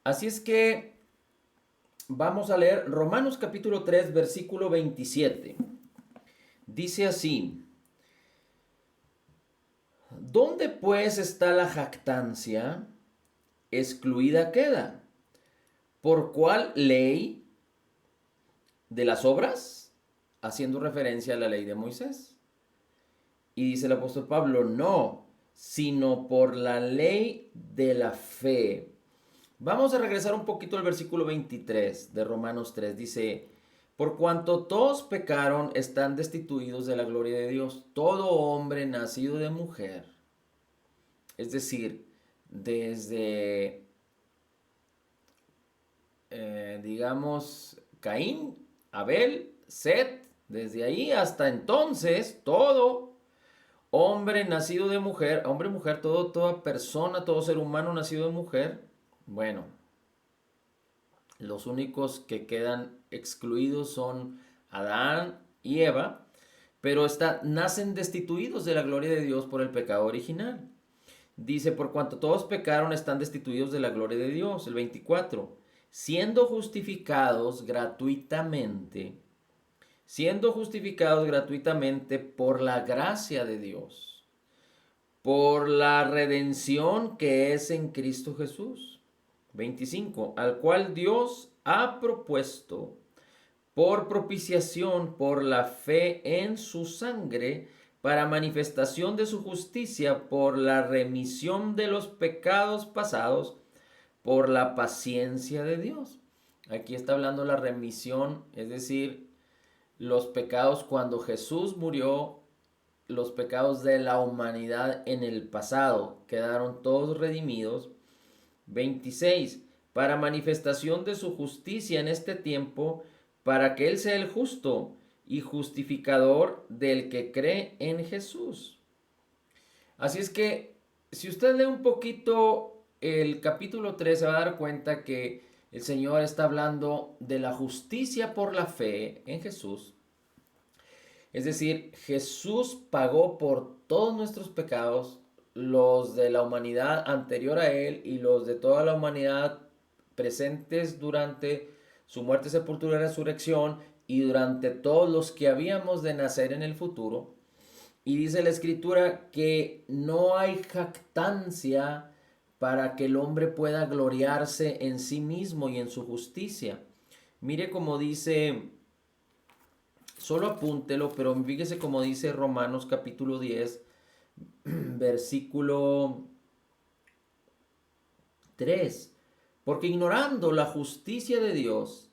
Así es que vamos a leer Romanos capítulo 3, versículo 27. Dice así: ¿Dónde pues está la jactancia? Excluida queda. ¿Por cuál ley? ¿De las obras? Haciendo referencia a la ley de Moisés. Y dice el apóstol Pablo, no, sino por la ley de la fe. Vamos a regresar un poquito al versículo 23 de Romanos 3. Dice, por cuanto todos pecaron, están destituidos de la gloria de Dios. Todo hombre nacido de mujer, es decir, desde, digamos, Caín, Abel, Set, desde ahí hasta entonces, todo hombre nacido de mujer, hombre, mujer, toda persona, todo ser humano nacido de mujer, bueno, los únicos que quedan excluidos son Adán y Eva, pero nacen destituidos de la gloria de Dios por el pecado original. Dice, por cuanto todos pecaron, están destituidos de la gloria de Dios. El 24, siendo justificados gratuitamente por la gracia de Dios, por la redención que es en Cristo Jesús. 25, al cual Dios ha propuesto por propiciación por la fe en su sangre, para manifestación de su justicia, por la remisión de los pecados pasados, por la paciencia de Dios. Aquí está hablando la remisión, es decir, los pecados cuando Jesús murió, los pecados de la humanidad en el pasado quedaron todos redimidos. 26. Para manifestación de su justicia en este tiempo, para que Él sea el justo y justificador del que cree en Jesús. Así es que, si usted lee un poquito el capítulo 3, se va a dar cuenta que el Señor está hablando de la justicia por la fe en Jesús. Es decir, Jesús pagó por todos nuestros pecados, los de la humanidad anterior a Él y los de toda la humanidad presentes durante su muerte, sepultura y resurrección, y durante todos los que habíamos de nacer en el futuro. Y dice la Escritura que no hay jactancia para que el hombre pueda gloriarse en sí mismo y en su justicia. Mire como dice, solo apúntelo, pero fíjese como dice Romanos capítulo 10, versículo 3. Porque ignorando la justicia de Dios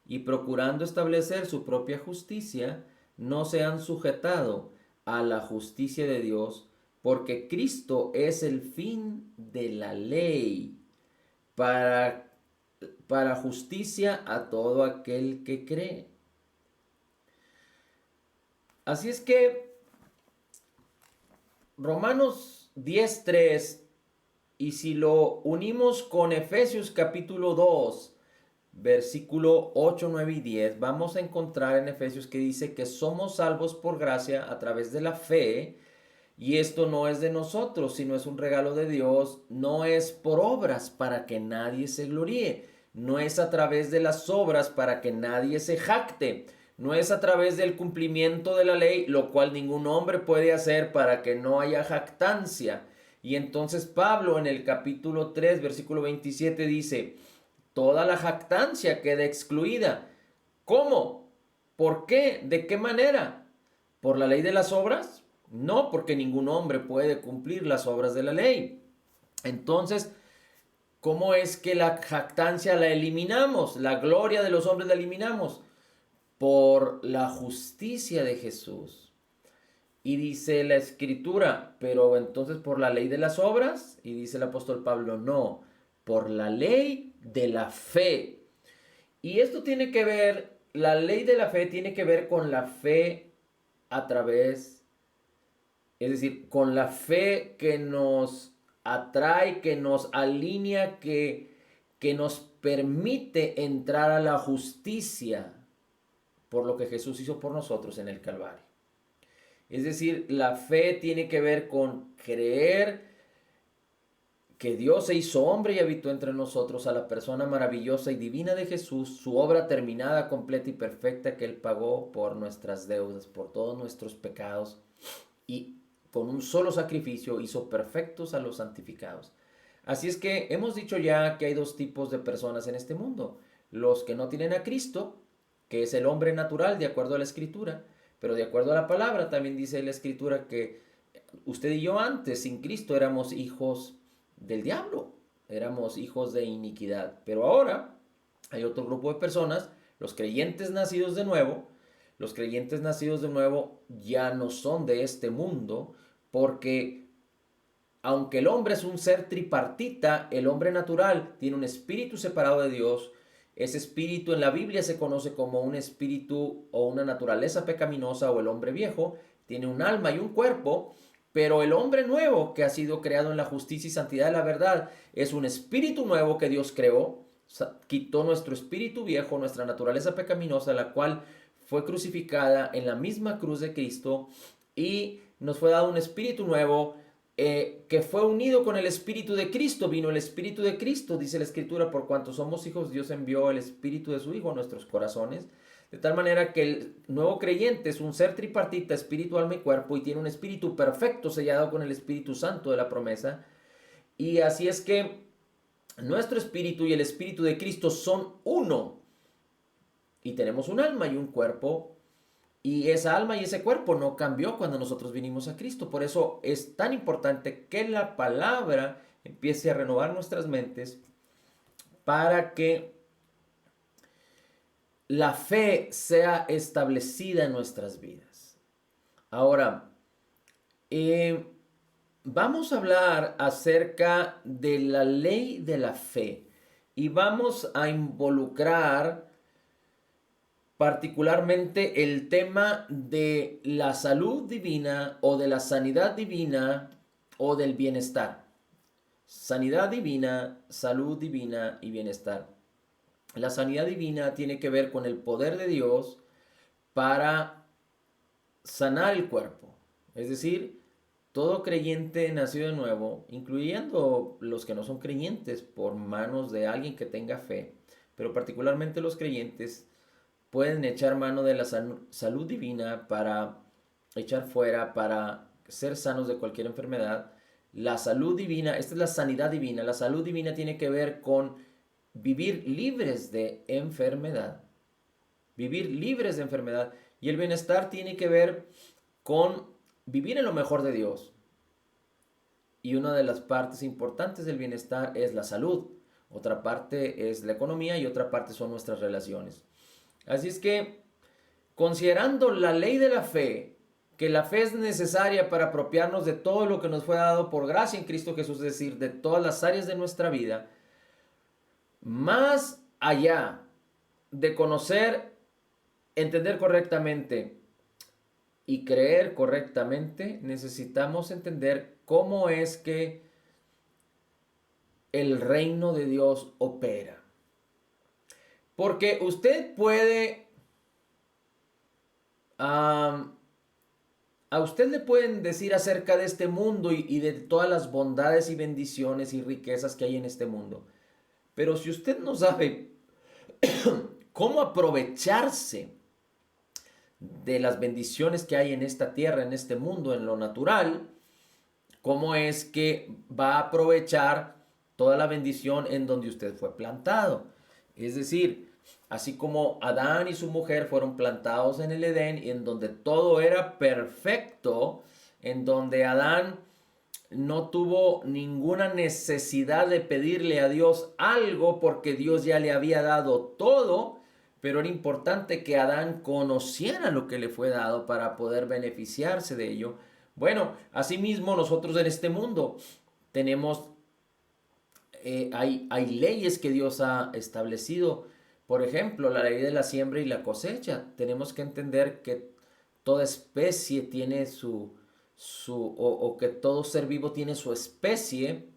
y procurando establecer su propia justicia, no se han sujetado a la justicia de Dios, porque Cristo es el fin de la ley para, para justicia a todo aquel que cree. Así es que Romanos 10:3, y si lo unimos con Efesios capítulo 2, versículo 8, 9 y 10, vamos a encontrar en Efesios que dice que somos salvos por gracia a través de la fe, y esto no es de nosotros, sino es un regalo de Dios, no es por obras para que nadie se gloríe, no es a través de las obras para que nadie se jacte, no es a través del cumplimiento de la ley, lo cual ningún hombre puede hacer para que no haya jactancia. Y entonces Pablo en el capítulo 3, versículo 27 dice, toda la jactancia queda excluida. ¿Cómo? ¿Por qué? ¿De qué manera? ¿Por la ley de las obras? No, porque ningún hombre puede cumplir las obras de la ley. Entonces, ¿cómo es que la jactancia la eliminamos? La gloria de los hombres la eliminamos por la justicia de Jesús. Y dice la escritura, pero entonces por la ley de las obras, y dice el apóstol Pablo, no, por la ley de la fe. Y esto tiene que ver, la ley de la fe tiene que ver con la fe a través, es decir, con la fe que nos atrae, que nos alinea, que nos permite entrar a la justicia por lo que Jesús hizo por nosotros en el Calvario. Es decir, la fe tiene que ver con creer que Dios se hizo hombre y habitó entre nosotros, a la persona maravillosa y divina de Jesús, su obra terminada, completa y perfecta, que Él pagó por nuestras deudas, por todos nuestros pecados, y con un solo sacrificio hizo perfectos a los santificados. Así es que hemos dicho ya que hay dos tipos de personas en este mundo: los que no tienen a Cristo, que es el hombre natural de acuerdo a la Escritura, pero de acuerdo a la palabra también dice la Escritura que usted y yo antes sin Cristo éramos hijos del diablo, éramos hijos de iniquidad. Pero ahora hay otro grupo de personas, los creyentes nacidos de nuevo. Los creyentes nacidos de nuevo ya no son de este mundo, porque aunque el hombre es un ser tripartita, el hombre natural tiene un espíritu separado de Dios. Ese espíritu en la Biblia se conoce como un espíritu o una naturaleza pecaminosa, o el hombre viejo. Tiene un alma y un cuerpo, pero el hombre nuevo, que ha sido creado en la justicia y santidad de la verdad, es un espíritu nuevo que Dios creó. Quitó nuestro espíritu viejo, nuestra naturaleza pecaminosa, la cual fue crucificada en la misma cruz de Cristo, y nos fue dado un espíritu nuevo, que fue unido con el Espíritu de Cristo. Vino el Espíritu de Cristo, dice la Escritura: por cuanto somos hijos, Dios envió el Espíritu de su Hijo a nuestros corazones. De tal manera que el nuevo creyente es un ser tripartita, espíritu, alma y cuerpo, y tiene un espíritu perfecto sellado con el Espíritu Santo de la promesa. Y así es que nuestro espíritu y el Espíritu de Cristo son uno. Y tenemos un alma y un cuerpo, y esa alma y ese cuerpo no cambió cuando nosotros vinimos a Cristo. Por eso es tan importante que la palabra empiece a renovar nuestras mentes, para que la fe sea establecida en nuestras vidas. Ahora, vamos a hablar acerca de la ley de la fe, y vamos a involucrar particularmente el tema de la salud divina, o de la sanidad divina, o del bienestar. Sanidad divina, salud divina y bienestar. La sanidad divina tiene que ver con el poder de Dios para sanar el cuerpo. Es decir, todo creyente nacido de nuevo, incluyendo los que no son creyentes por manos de alguien que tenga fe, pero particularmente los creyentes, pueden echar mano de la salud divina para echar fuera, para ser sanos de cualquier enfermedad. La salud divina, esta es la sanidad divina. La salud divina tiene que ver con vivir libres de enfermedad. Vivir libres de enfermedad. Y el bienestar tiene que ver con vivir en lo mejor de Dios. Y una de las partes importantes del bienestar es la salud. Otra parte es la economía, y otra parte son nuestras relaciones. Así es que, considerando la ley de la fe, que la fe es necesaria para apropiarnos de todo lo que nos fue dado por gracia en Cristo Jesús, es decir, de todas las áreas de nuestra vida, más allá de conocer, entender correctamente y creer correctamente, necesitamos entender cómo es que el reino de Dios opera. Porque usted puede, a usted le pueden decir acerca de este mundo y de todas las bondades y bendiciones y riquezas que hay en este mundo. Pero si usted no sabe cómo aprovecharse de las bendiciones que hay en esta tierra, en este mundo, en lo natural, ¿cómo es que va a aprovechar toda la bendición en donde usted fue plantado? Es decir, así como Adán y su mujer fueron plantados en el Edén, y en donde todo era perfecto, en donde Adán no tuvo ninguna necesidad de pedirle a Dios algo, porque Dios ya le había dado todo, pero era importante que Adán conociera lo que le fue dado para poder beneficiarse de ello. Bueno, asimismo nosotros en este mundo tenemos, hay leyes que Dios ha establecido. Por ejemplo, la ley de la siembra y la cosecha. Tenemos que entender que toda especie tiene o que todo ser vivo tiene su especie,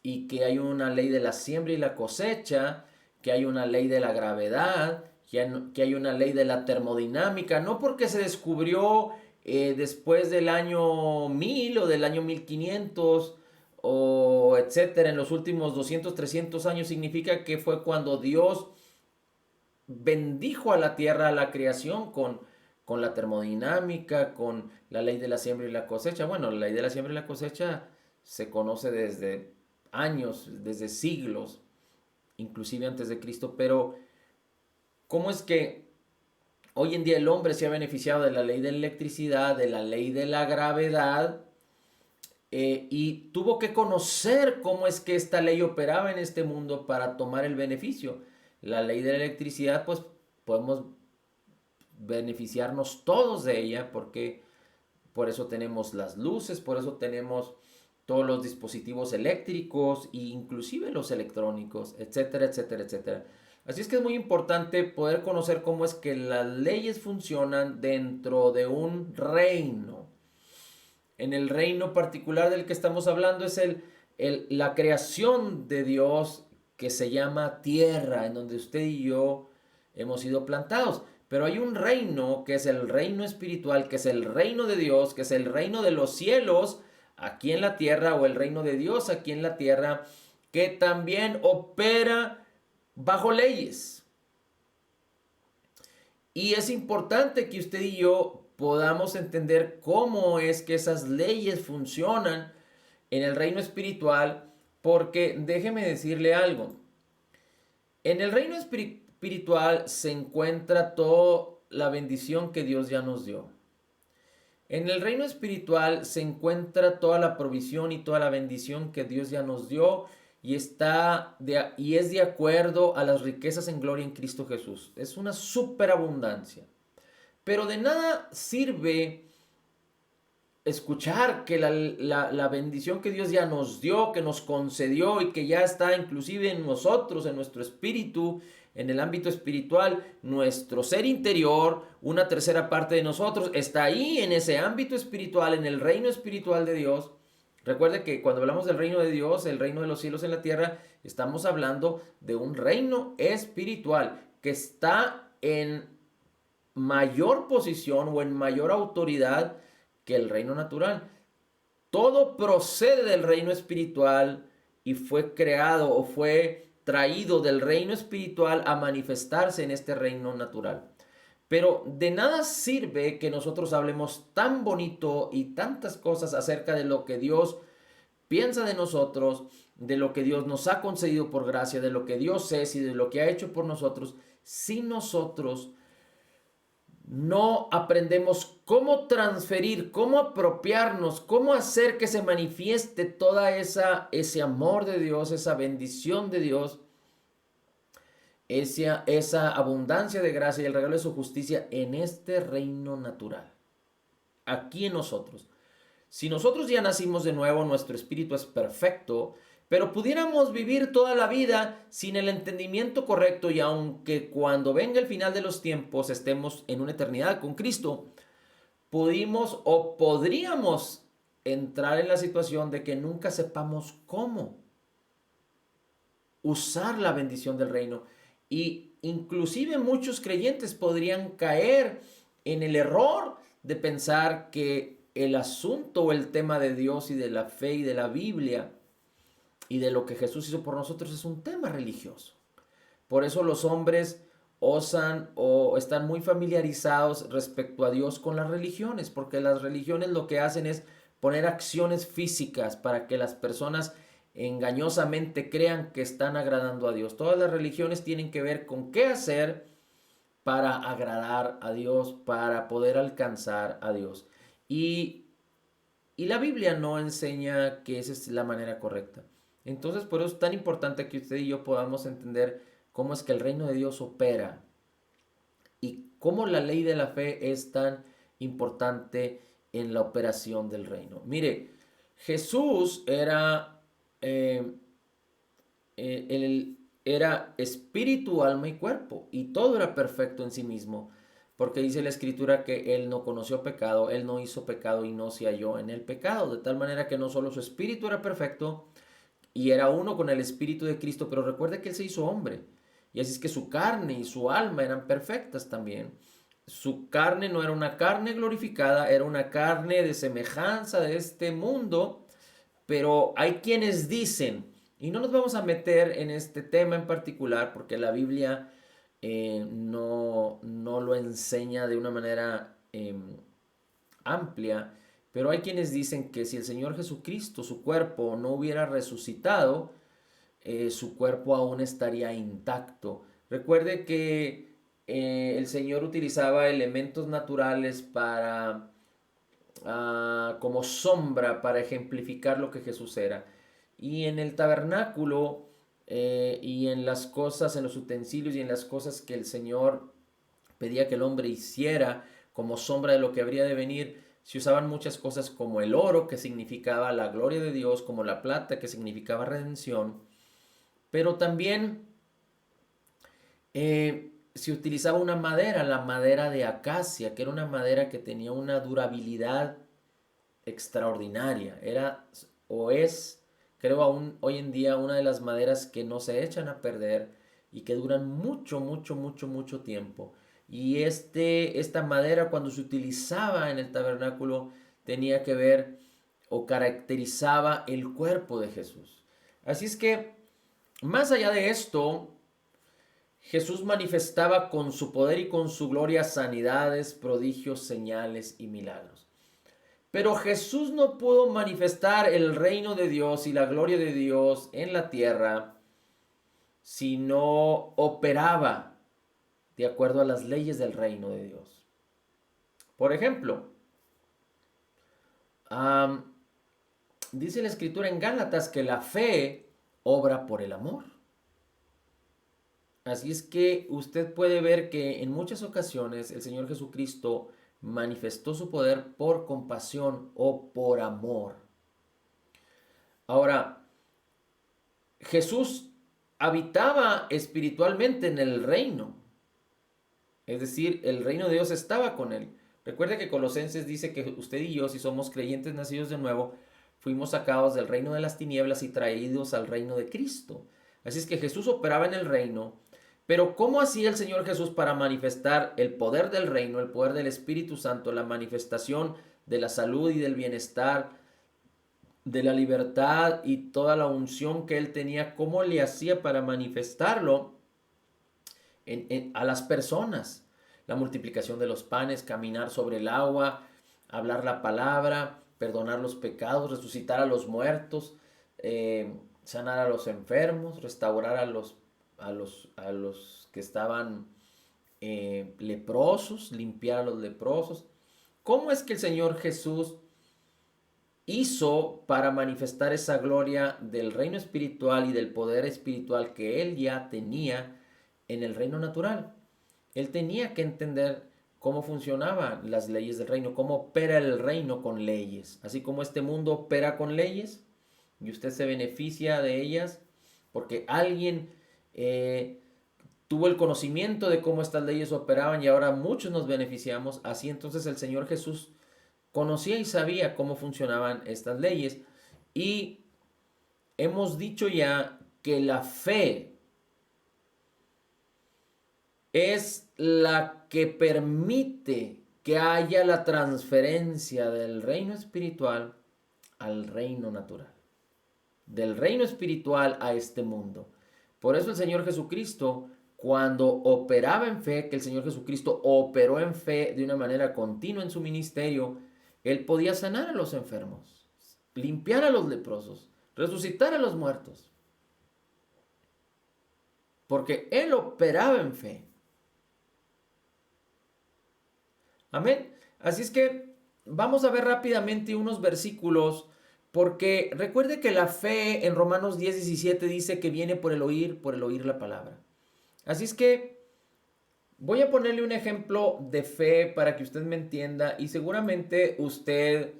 y que hay una ley de la siembra y la cosecha, que hay una ley de la gravedad, que hay una ley de la termodinámica, no porque se descubrió después del año 1000 o del año 1500 o etcétera en los últimos 200, 300 años significa que fue cuando Dios bendijo a la tierra, a la creación con la termodinámica, con la ley de la siembra y la cosecha. Bueno, la ley de la siembra y la cosecha se conoce desde años, desde siglos, inclusive antes de Cristo, pero ¿cómo es que hoy en día el hombre se ha beneficiado de la ley de la electricidad, de la ley de la gravedad, y tuvo que conocer cómo es que esta ley operaba en este mundo para tomar el beneficio? La ley de la electricidad, pues podemos beneficiarnos todos de ella porque por eso tenemos las luces, por eso tenemos todos los dispositivos eléctricos e inclusive los electrónicos, etcétera, etcétera, etcétera. Así es que es muy importante poder conocer cómo es que las leyes funcionan dentro de un reino. En el reino particular del que estamos hablando es la creación de Dios, que se llama tierra, en donde usted y yo hemos sido plantados. Pero hay un reino que es el reino espiritual, que es el reino de Dios, que es el reino de los cielos aquí en la tierra, o el reino de Dios aquí en la tierra, que también opera bajo leyes. Y es importante que usted y yo podamos entender cómo es que esas leyes funcionan en el reino espiritual, porque déjeme decirle algo. En el reino espiritual se encuentra toda la bendición que Dios ya nos dio. En el reino espiritual se encuentra toda la provisión y toda la bendición que Dios ya nos dio, y es de acuerdo a las riquezas en gloria en Cristo Jesús. Es una superabundancia. Pero de nada sirve escuchar que la bendición que Dios ya nos dio, que nos concedió y que ya está inclusive en nosotros, en nuestro espíritu, en el ámbito espiritual, nuestro ser interior, una tercera parte de nosotros, está ahí en ese ámbito espiritual, en el reino espiritual de Dios. Recuerde que cuando hablamos del reino de Dios, el reino de los cielos en la tierra, estamos hablando de un reino espiritual que está en mayor posición o en mayor autoridad que el reino natural. Todo procede del reino espiritual y fue creado o fue traído del reino espiritual a manifestarse en este reino natural. Pero de nada sirve que nosotros hablemos tan bonito y tantas cosas acerca de lo que Dios piensa de nosotros, de lo que Dios nos ha concedido por gracia, de lo que Dios es y de lo que ha hecho por nosotros, si nosotros no aprendemos cómo transferir, cómo apropiarnos, cómo hacer que se manifieste toda ese amor de Dios, esa bendición de Dios, esa abundancia de gracia y el regalo de su justicia en este reino natural, aquí en nosotros. Si nosotros ya nacimos de nuevo, nuestro espíritu es perfecto, pero pudiéramos vivir toda la vida sin el entendimiento correcto, y aunque cuando venga el final de los tiempos estemos en una eternidad con Cristo, pudimos o podríamos entrar en la situación de que nunca sepamos cómo usar la bendición del reino. Y inclusive muchos creyentes podrían caer en el error de pensar que el asunto o el tema de Dios y de la fe y de la Biblia y de lo que Jesús hizo por nosotros es un tema religioso. Por eso los hombres osan o están muy familiarizados respecto a Dios con las religiones, porque las religiones lo que hacen es poner acciones físicas para que las personas engañosamente crean que están agradando a Dios. Todas las religiones tienen que ver con qué hacer para agradar a Dios, para poder alcanzar a Dios. Y la Biblia no enseña que esa es la manera correcta. Entonces, por eso es tan importante que usted y yo podamos entender cómo es que el reino de Dios opera y cómo la ley de la fe es tan importante en la operación del reino. Mire, Jesús era espíritu, alma y cuerpo, y todo era perfecto en sí mismo, porque dice la escritura que él no conoció pecado, él no hizo pecado y no se halló en el pecado, de tal manera que no solo su espíritu era perfecto y era uno con el espíritu de Cristo, pero recuerde que él se hizo hombre, y así es que su carne y su alma eran perfectas también. Su carne no era una carne glorificada, era una carne de semejanza de este mundo, Pero hay quienes dicen, y no nos vamos a meter en este tema en particular porque la Biblia no lo enseña de una manera amplia, pero hay quienes dicen que si el Señor Jesucristo, su cuerpo, no hubiera resucitado, su cuerpo aún estaría intacto. Recuerde que el Señor utilizaba elementos naturales para como sombra para ejemplificar lo que Jesús era. Y en el tabernáculo y en las cosas, en los utensilios y en las cosas que el Señor pedía que el hombre hiciera como sombra de lo que habría de venir, se usaban muchas cosas como el oro, que significaba la gloria de Dios, como la plata, que significaba redención, pero también se utilizaba una madera, la madera de acacia, que era una madera que tenía una durabilidad extraordinaria. Era o es, creo aún hoy en día, una de las maderas que no se echan a perder y que duran mucho, mucho, mucho, mucho tiempo. Y esta madera cuando se utilizaba en el tabernáculo tenía que ver o caracterizaba el cuerpo de Jesús. Así es que, más allá de esto, Jesús manifestaba con su poder y con su gloria sanidades, prodigios, señales y milagros. Pero Jesús no pudo manifestar el reino de Dios y la gloria de Dios en la tierra si no operaba de acuerdo a las leyes del reino de Dios. Por ejemplo, dice la escritura en Gálatas que la fe obra por el amor. Así es que usted puede ver que en muchas ocasiones el Señor Jesucristo manifestó su poder por compasión o por amor. Ahora, Jesús habitaba espiritualmente en el reino. Es decir, el reino de Dios estaba con él. Recuerde que Colosenses dice que usted y yo, si somos creyentes nacidos de nuevo, fuimos sacados del reino de las tinieblas y traídos al reino de Cristo. Así es que Jesús operaba en el reino. Pero ¿cómo hacía el Señor Jesús para manifestar el poder del reino, el poder del Espíritu Santo, la manifestación de la salud y del bienestar, de la libertad y toda la unción que él tenía? ¿Cómo le hacía para manifestarlo a las personas? La multiplicación de los panes, caminar sobre el agua, hablar la palabra, perdonar los pecados, resucitar a los muertos, sanar a los enfermos, restaurar a los que estaban leprosos, limpiar a los leprosos. ¿Cómo es que el Señor Jesús hizo para manifestar esa gloria del reino espiritual y del poder espiritual que él ya tenía en el reino natural? Él tenía que entender cómo funcionaban las leyes del reino, cómo opera el reino con leyes. Así como este mundo opera con leyes y usted se beneficia de ellas porque alguien tuvo el conocimiento de cómo estas leyes operaban y ahora muchos nos beneficiamos. Así entonces el Señor Jesús conocía y sabía cómo funcionaban estas leyes. Y hemos dicho ya que la fe es la que permite que haya la transferencia del reino espiritual al reino natural, del reino espiritual a este mundo. Por eso el Señor Jesucristo, cuando operaba en fe, que el Señor Jesucristo operó en fe de una manera continua en su ministerio, él podía sanar a los enfermos, limpiar a los leprosos, resucitar a los muertos, porque él operaba en fe. Amén. Así es que vamos a ver rápidamente unos versículos, porque recuerde que la fe en Romanos 10:17 dice que viene por el oír la palabra. Así es que voy a ponerle un ejemplo de fe para que usted me entienda y seguramente usted,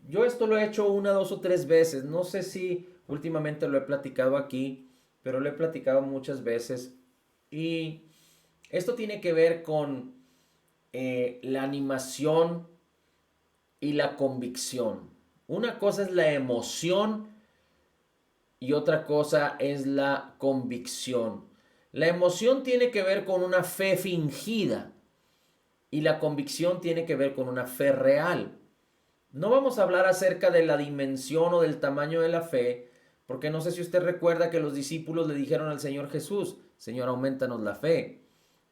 yo esto lo he hecho una, dos o tres veces, no sé si últimamente lo he platicado aquí, pero lo he platicado muchas veces y esto tiene que ver con la animación y la convicción. Una cosa es la emoción y otra cosa es la convicción. La emoción tiene que ver con una fe fingida y la convicción tiene que ver con una fe real. No vamos a hablar acerca de la dimensión o del tamaño de la fe, porque no sé si usted recuerda que los discípulos le dijeron al Señor Jesús, Señor, aumentanos la fe.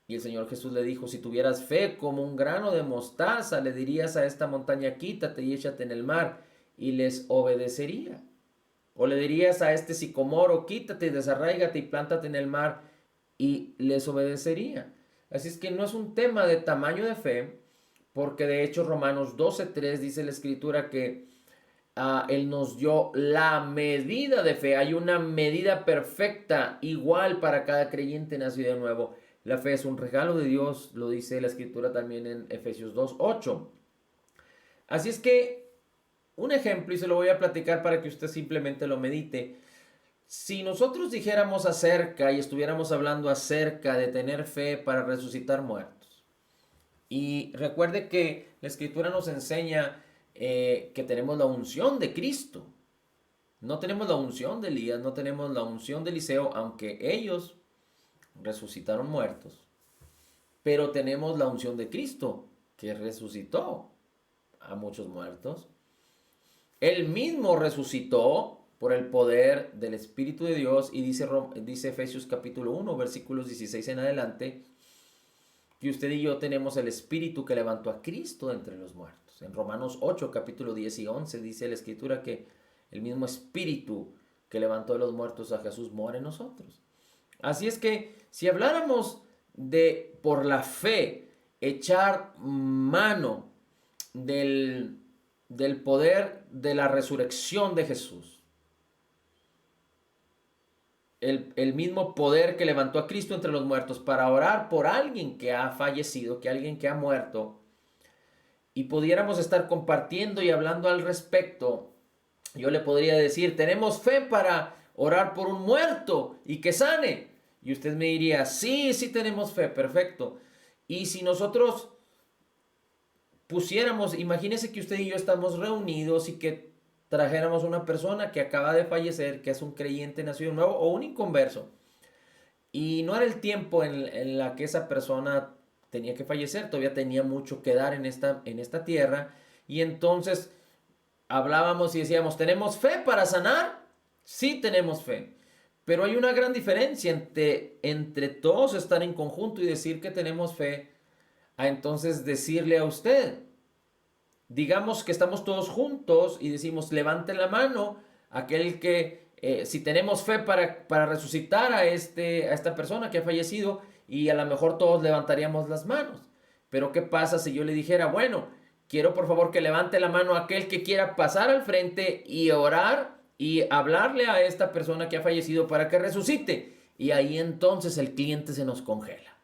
Y el Señor Jesús le dijo, si tuvieras fe como un grano de mostaza, le dirías a esta montaña, quítate y échate en el mar, y les obedecería. O le dirías a este sicomoro, quítate y desarráigate y plántate en el mar, y les obedecería. Así es que no es un tema de tamaño de fe, porque de hecho Romanos 12:3 dice la escritura que Él nos dio la medida de fe. Hay una medida perfecta, igual para cada creyente nacido de nuevo. La fe es un regalo de Dios, lo dice la escritura también en Efesios 2:8. Así es que un ejemplo, y se lo voy a platicar para que usted simplemente lo medite. Si nosotros dijéramos acerca y estuviéramos hablando acerca de tener fe para resucitar muertos, y recuerde que la escritura nos enseña que tenemos la unción de Cristo. No tenemos la unción de Elías, no tenemos la unción de Eliseo, aunque ellos resucitaron muertos. Pero tenemos la unción de Cristo, que resucitó a muchos muertos. Él mismo resucitó por el poder del Espíritu de Dios y dice Efesios capítulo 1, versículos 16 en adelante, que usted y yo tenemos el Espíritu que levantó a Cristo entre los muertos. En Romanos 8, capítulo 10 y 11 dice la Escritura que el mismo Espíritu que levantó de los muertos a Jesús mora en nosotros. Así es que si habláramos de por la fe echar mano del poder de la resurrección de Jesús, el mismo poder que levantó a Cristo entre los muertos para orar por alguien que ha fallecido, que alguien que ha muerto, y pudiéramos estar compartiendo y hablando al respecto, yo le podría decir, tenemos fe para orar por un muerto y que sane. Y usted me diría, sí, sí tenemos fe, perfecto. Y si nosotros pusiéramos, imagínese que usted y yo estamos reunidos y que trajéramos una persona que acaba de fallecer, que es un creyente nacido nuevo o un inconverso. Y no era el tiempo en la que esa persona tenía que fallecer, todavía tenía mucho que dar en esta tierra. Y entonces hablábamos y decíamos, ¿tenemos fe para sanar? Sí tenemos fe. Pero hay una gran diferencia entre todos estar en conjunto y decir que tenemos fe, a entonces decirle a usted, digamos que estamos todos juntos y decimos, levante la mano, aquel que, si tenemos fe para resucitar a esta persona que ha fallecido, y a lo mejor todos levantaríamos las manos. Pero ¿qué pasa si yo le dijera, bueno, quiero por favor que levante la mano aquel que quiera pasar al frente y orar y hablarle a esta persona que ha fallecido para que resucite? Y ahí entonces el cliente se nos congela.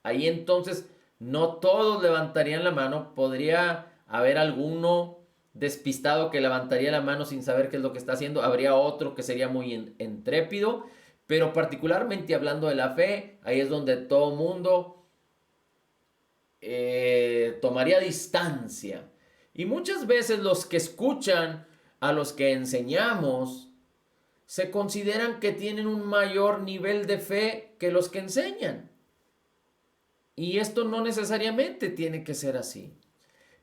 Ahí entonces no todos levantarían la mano, podría haber alguno despistado que levantaría la mano sin saber qué es lo que está haciendo, habría otro que sería muy intrépido, pero particularmente hablando de la fe, ahí es donde todo mundo tomaría distancia. Y muchas veces los que escuchan a los que enseñamos se consideran que tienen un mayor nivel de fe que los que enseñan. Y esto no necesariamente tiene que ser así.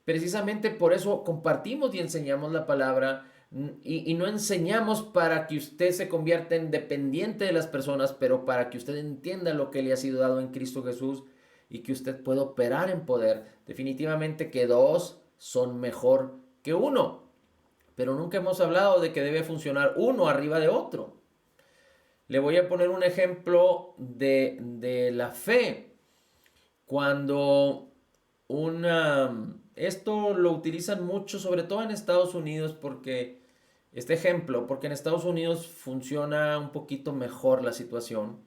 Precisamente por eso compartimos y enseñamos la palabra y no enseñamos para que usted se convierta en dependiente de las personas, pero para que usted entienda lo que le ha sido dado en Cristo Jesús y que usted pueda operar en poder. Definitivamente que dos son mejor que uno, pero nunca hemos hablado de que debe funcionar uno arriba de otro. Le voy a poner un ejemplo de la fe. Cuando esto lo utilizan mucho, sobre todo en Estados Unidos, porque este ejemplo, porque en Estados Unidos funciona un poquito mejor la situación.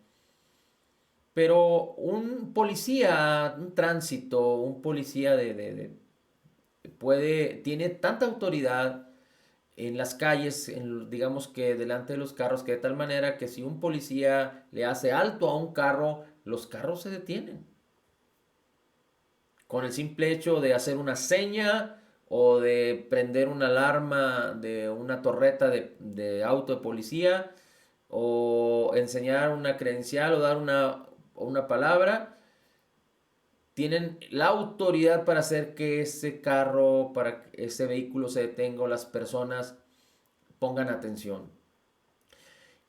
Pero un policía, un tránsito, un policía tiene tanta autoridad en las calles, digamos que delante de los carros, que de tal manera que si un policía le hace alto a un carro, los carros se detienen con el simple hecho de hacer una seña o de prender una alarma de una torreta de auto de policía o enseñar una credencial o dar una palabra, tienen la autoridad para hacer que ese carro, para que ese vehículo se detenga o las personas pongan atención.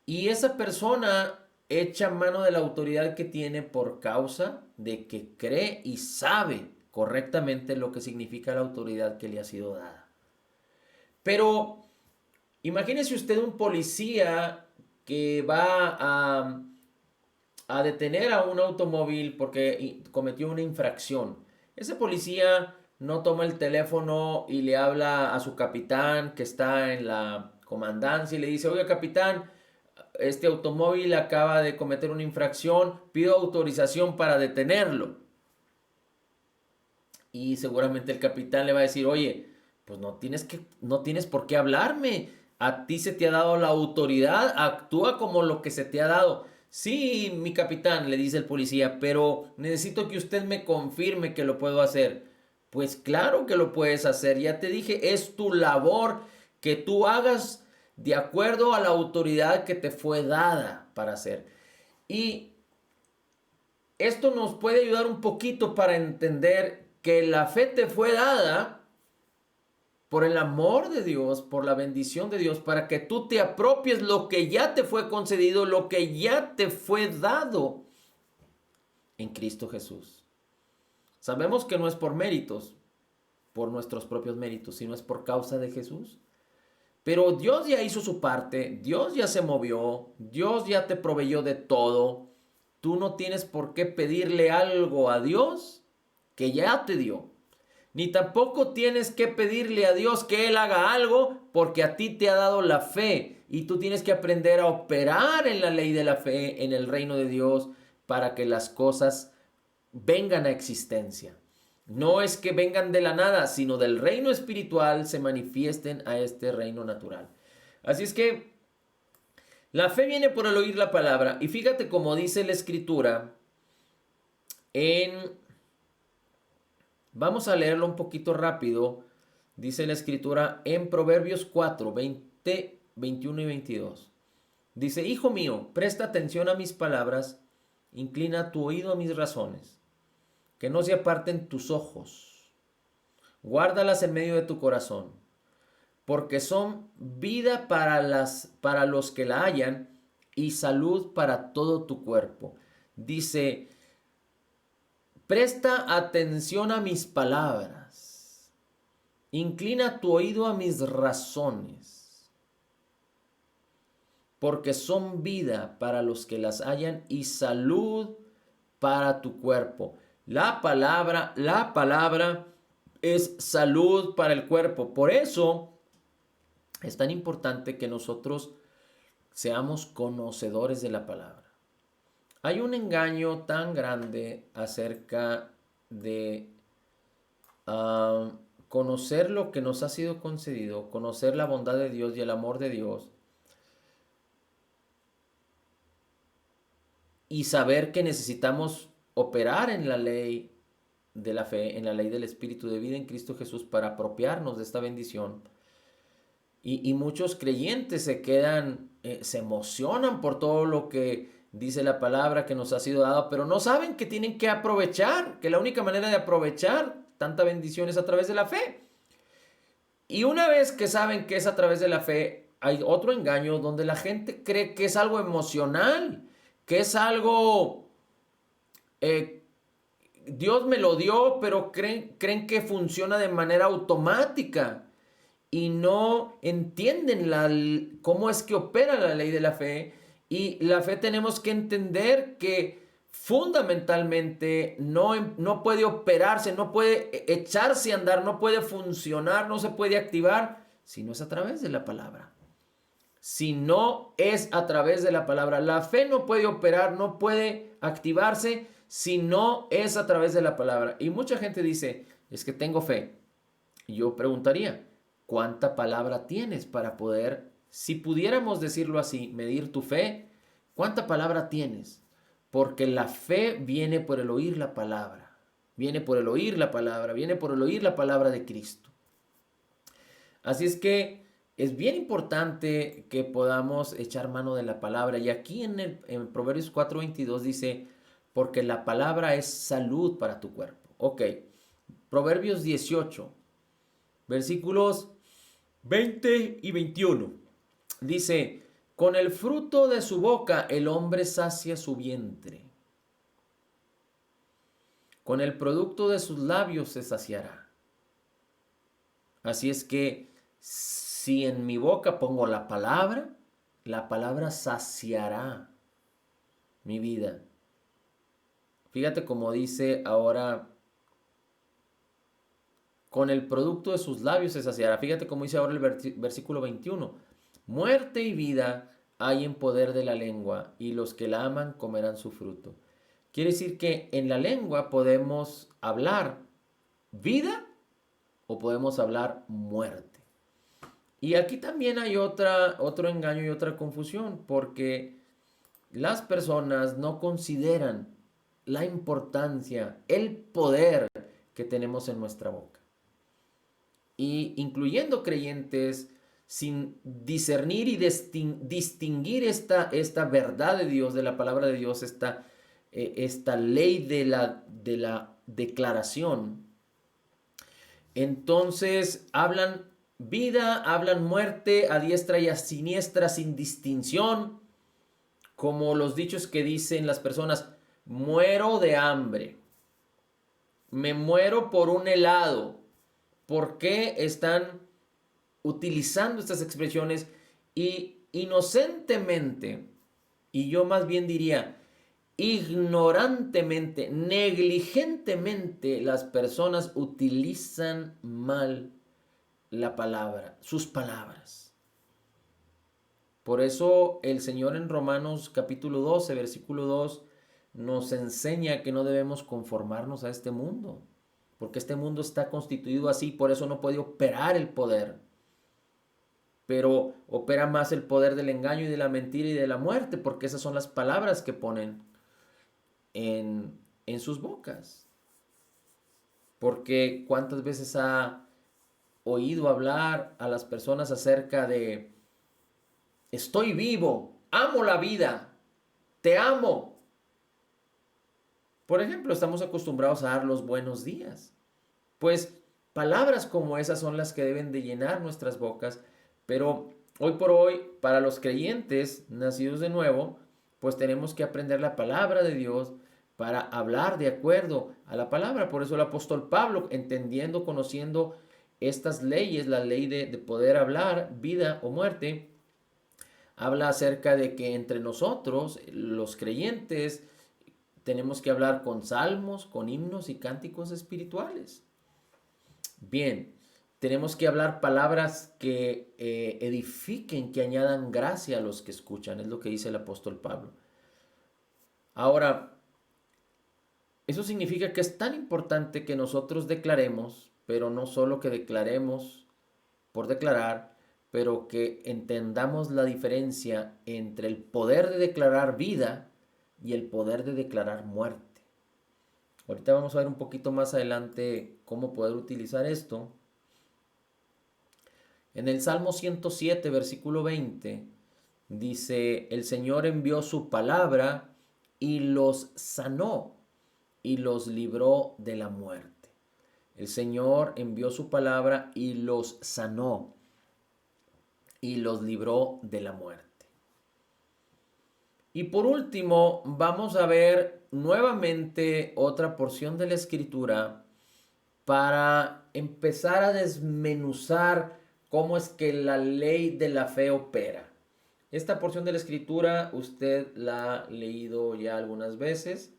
Y esa persona echa mano de la autoridad que tiene por causa de que cree y sabe correctamente lo que significa la autoridad que le ha sido dada. Pero imagínese usted un policía que va a detener a un automóvil porque cometió una infracción. Ese policía no toma el teléfono y le habla a su capitán que está en la comandancia y le dice, oiga capitán, este automóvil acaba de cometer una infracción, pido autorización para detenerlo. Y seguramente el capitán le va a decir, oye, pues no tienes por qué hablarme. A ti se te ha dado la autoridad, actúa como lo que se te ha dado. Sí, mi capitán, le dice el policía, pero necesito que usted me confirme que lo puedo hacer. Pues claro que lo puedes hacer, ya te dije, es tu labor que tú hagas de acuerdo a la autoridad que te fue dada para hacer. Y esto nos puede ayudar un poquito para entender que la fe te fue dada por el amor de Dios, por la bendición de Dios, para que tú te apropies lo que ya te fue concedido, lo que ya te fue dado en Cristo Jesús. Sabemos que no es por méritos, por nuestros propios méritos, sino es por causa de Jesús. Pero Dios ya hizo su parte, Dios ya se movió, Dios ya te proveyó de todo. Tú no tienes por qué pedirle algo a Dios que ya te dio. Ni tampoco tienes que pedirle a Dios que Él haga algo porque a ti te ha dado la fe. Y tú tienes que aprender a operar en la ley de la fe, en el reino de Dios, para que las cosas vengan a existencia. No es que vengan de la nada, sino del reino espiritual se manifiesten a este reino natural. Así es que la fe viene por el oír la palabra. Y fíjate cómo dice la escritura en... Vamos a leerlo un poquito rápido. Dice la escritura en Proverbios 4, 20, 21 y 22. Dice, hijo mío, presta atención a mis palabras, inclina tu oído a mis razones, que no se aparten tus ojos, guárdalas en medio de tu corazón, porque son vida para los que la hallan y salud para todo tu cuerpo. Dice, presta atención a mis palabras, inclina tu oído a mis razones, porque son vida para los que las hallan y salud para tu cuerpo. La palabra es salud para el cuerpo. Por eso es tan importante que nosotros seamos conocedores de la palabra. Hay un engaño tan grande acerca de conocer lo que nos ha sido concedido, conocer la bondad de Dios y el amor de Dios, y saber que necesitamos operar en la ley de la fe, en la ley del Espíritu de vida en Cristo Jesús para apropiarnos de esta bendición. Y muchos creyentes se quedan, se emocionan por todo lo que dice la palabra que nos ha sido dado, pero no saben que tienen que aprovechar, que la única manera de aprovechar tanta bendición es a través de la fe. Y una vez que saben que es a través de la fe, hay otro engaño donde la gente cree que es algo emocional, que es algo, Dios me lo dio, pero creen que funciona de manera automática y no entienden cómo es que opera la ley de la fe. Y la fe tenemos que entender que fundamentalmente no puede operarse, no puede echarse a andar, no puede funcionar, no se puede activar si no es a través de la palabra. Si no es a través de la palabra. La fe no puede operar, no puede activarse si no es a través de la palabra. Y mucha gente dice, es que tengo fe. Y yo preguntaría, ¿cuánta palabra tienes para poder, si pudiéramos decirlo así, medir tu fe? ¿Cuánta palabra tienes? Porque la fe viene por el oír la palabra. Viene por el oír la palabra. Viene por el oír la palabra de Cristo. Así es que es bien importante que podamos echar mano de la palabra. Y aquí en Proverbios 4:22 dice, porque la palabra es salud para tu cuerpo. Ok, Proverbios 18, versículos 20 y 21. Dice, con el fruto de su boca el hombre sacia su vientre. Con el producto de sus labios se saciará. Así es que si en mi boca pongo la palabra saciará mi vida. Fíjate cómo dice ahora, con el producto de sus labios se saciará. Fíjate cómo dice ahora el versículo 21. Muerte y vida hay en poder de la lengua, y los que la aman comerán su fruto. Quiere decir que en la lengua podemos hablar vida o podemos hablar muerte. Y aquí también hay otro engaño y otra confusión, porque las personas no consideran la importancia, el poder que tenemos en nuestra boca. Y incluyendo creyentes, sin discernir y distinguir esta verdad de Dios, de la palabra de Dios, esta ley de la declaración, entonces hablan vida, hablan muerte a diestra y a siniestra sin distinción, como los dichos que dicen las personas, muero de hambre, me muero por un helado. ¿Por qué están utilizando estas expresiones? Y inocentemente, y yo más bien diría, ignorantemente, negligentemente, las personas utilizan mal la palabra, sus palabras. Por eso el Señor en Romanos capítulo 12, versículo 2, nos enseña que no debemos conformarnos a este mundo, porque este mundo está constituido así, por eso no puede operar el poder. Pero opera más el poder del engaño y de la mentira y de la muerte, porque esas son las palabras que ponen en sus bocas. Porque cuántas veces ha oído hablar a las personas acerca de estoy vivo, amo la vida, te amo. Por ejemplo, estamos acostumbrados a dar los buenos días. Pues palabras como esas son las que deben de llenar nuestras bocas, pero hoy por hoy, para los creyentes nacidos de nuevo, pues tenemos que aprender la palabra de Dios para hablar de acuerdo a la palabra. Por eso el apóstol Pablo, entendiendo, conociendo estas leyes, la ley de poder hablar vida o muerte, habla acerca de que entre nosotros, los creyentes, tenemos que hablar con salmos, con himnos y cánticos espirituales. Bien, tenemos que hablar palabras que edifiquen, que añadan gracia a los que escuchan, es lo que dice el apóstol Pablo. Ahora, eso significa que es tan importante que nosotros declaremos, pero no solo que declaremos por declarar, pero que entendamos la diferencia entre el poder de declarar vida y el poder de declarar muerte. Ahorita vamos a ver un poquito más adelante cómo poder utilizar esto. En el Salmo 107, versículo 20, dice, el Señor envió su palabra y los sanó y los libró de la muerte. El Señor envió su palabra y los sanó y los libró de la muerte. Y por último, vamos a ver nuevamente otra porción de la Escritura para empezar a desmenuzar cómo es que la ley de la fe opera. Esta porción de la Escritura usted la ha leído ya algunas veces.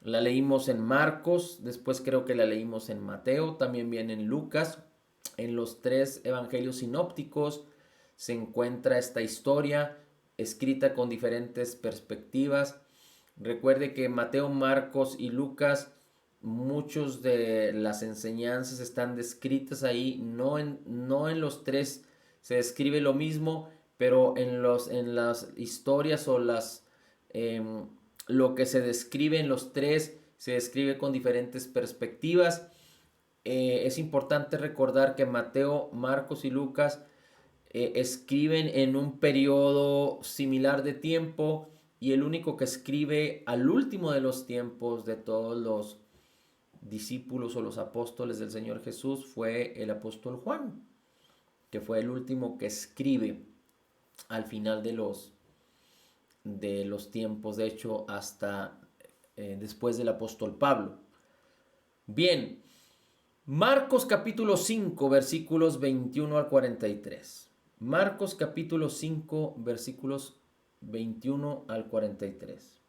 La leímos en Marcos, después creo que la leímos en Mateo, también viene en Lucas. En los 3 evangelios sinópticos se encuentra esta historia escrita con diferentes perspectivas. Recuerde que Mateo, Marcos y Lucas, muchos de las enseñanzas están descritas ahí, no en los 3 se describe lo mismo, pero en las historias o lo que se describe en los 3 se describe con diferentes perspectivas. Es importante recordar que Mateo, Marcos y Lucas escriben en un periodo similar de tiempo y el único que escribe al último de los tiempos de todos los discípulos o los apóstoles del Señor Jesús fue el apóstol Juan, que fue el último que escribe al final de los tiempos, de hecho hasta después del apóstol Pablo. Bien, Marcos capítulo 5 versículos 21 al 43. Marcos capítulo 5 versículos 21 al 43.